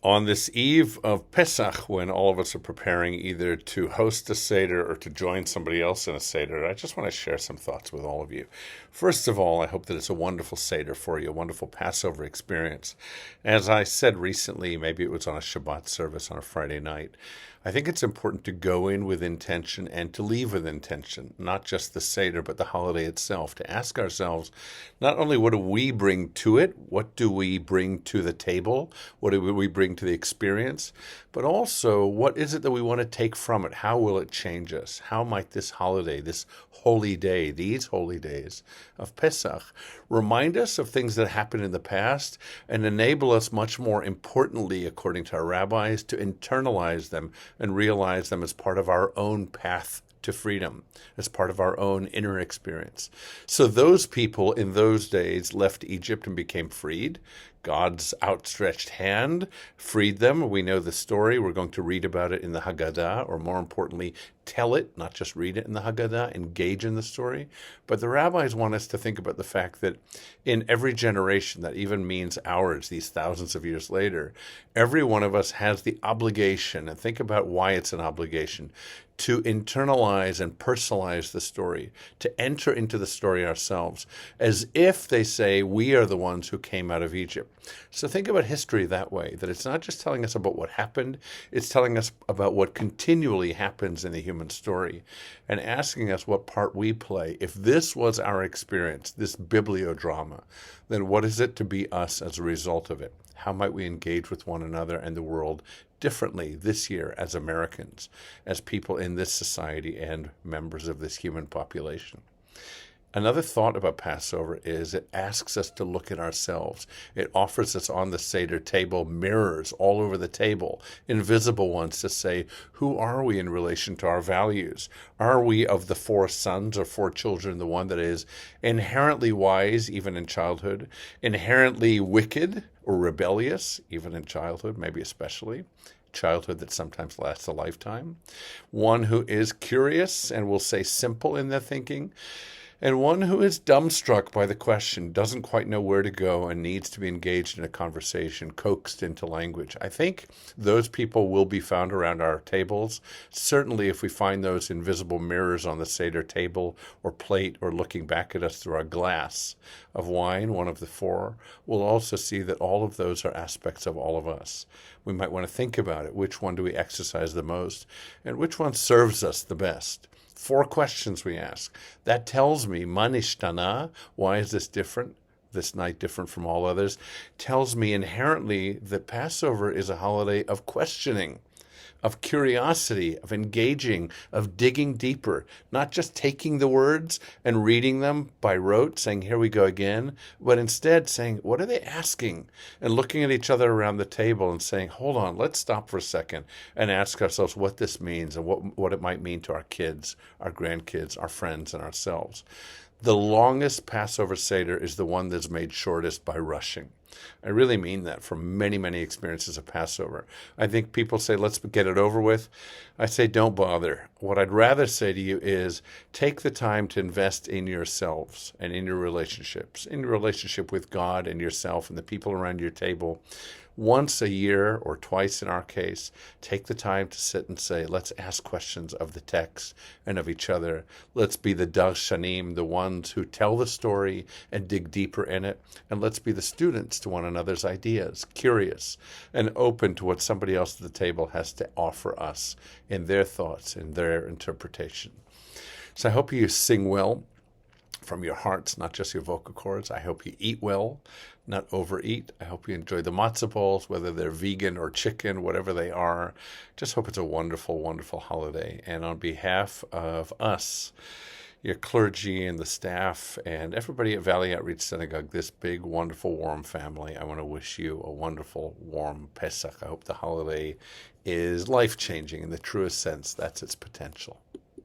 On this eve of Pesach, when all of us are preparing either to host a Seder or to join somebody else in a Seder, I just want to share some thoughts with all of you. First of all, I hope that it's a wonderful Seder for you, a wonderful Passover experience. As I said recently, maybe it was on a Shabbat service on a Friday night, I think it's important to go in with intention and to leave with intention, not just the Seder, but the holiday itself, to ask ourselves, not only what do we bring to it, what do we bring to the table, what do we bring to the experience, but also what is it that we want to take from it? How will it change us? How might this holiday, this holy day, these holy days of Pesach, remind us of things that happened in the past and enable us, much more importantly, according to our rabbis, to internalize them and realize them as part of our own path to freedom, as part of our own inner experience. So those people in those days left Egypt and became freed. God's outstretched hand freed them. We know the story. We're going to read about it in the Haggadah, or more importantly, tell it, not just read it in the Haggadah, engage in the story. But the rabbis want us to think about the fact that in every generation, that even means ours, these thousands of years later, every one of us has the obligation, and think about why it's an obligation, to internalize and personalize the story, to enter into the story ourselves, as if they say we are the ones who came out of Egypt. So think about history that way, that it's not just telling us about what happened, it's telling us about what continually happens in the human story, and asking us what part we play. If this was our experience, this bibliodrama, then what is it to be us as a result of it? How might we engage with one another and the world differently this year as Americans, as people in this society and members of this human population? Another thought about Passover is it asks us to look at ourselves. It offers us on the Seder table mirrors all over the table, invisible ones, to say, who are we in relation to our values? Are we, of the four sons or four children, the one that is inherently wise, even in childhood, inherently wicked or rebellious, even in childhood, maybe especially? Childhood that sometimes lasts a lifetime. One who is curious and will say simple in their thinking, and one who is dumbstruck by the question, doesn't quite know where to go, and needs to be engaged in a conversation, coaxed into language. I think those people will be found around our tables. Certainly if we find those invisible mirrors on the Seder table or plate, or looking back at us through our glass of wine, one of the four, we'll also see that all of those are aspects of all of us. We might want to think about it. Which one do we exercise the most, and which one serves us the best? 4 questions we ask. That tells me, manishtana, why is this different? This night different from all others? Tells me inherently that Passover is a holiday of questioning, of curiosity, of engaging, of digging deeper, not just taking the words and reading them by rote, saying, here we go again, but instead saying, what are they asking? And looking at each other around the table and saying, hold on, let's stop for a second and ask ourselves what this means and what it might mean to our kids, our grandkids, our friends, and ourselves. The longest Passover Seder is the one that's made shortest by rushing. I really mean that from many, many experiences of Passover. I think people say, let's get it over with. I say, don't bother. What I'd rather say to you is take the time to invest in yourselves and in your relationships, in your relationship with God and yourself and the people around your table. Once a year, or twice in our case, take the time to sit and say, let's ask questions of the text and of each other. Let's be the darshanim, the ones who tell the story and dig deeper in it. And let's be the students to one another's ideas, curious and open to what somebody else at the table has to offer us in their thoughts, in their interpretation. So I hope you sing well from your hearts, not just your vocal cords. I hope you eat well, not overeat. I hope you enjoy the matzah balls, whether they're vegan or chicken, whatever they are. Just hope it's a wonderful, wonderful holiday. And on behalf of us, your clergy and the staff and everybody at Valley Outreach Synagogue, this big, wonderful, warm family, I want to wish you a wonderful, warm Pesach. I hope the holiday is life-changing in the truest sense. That's its potential.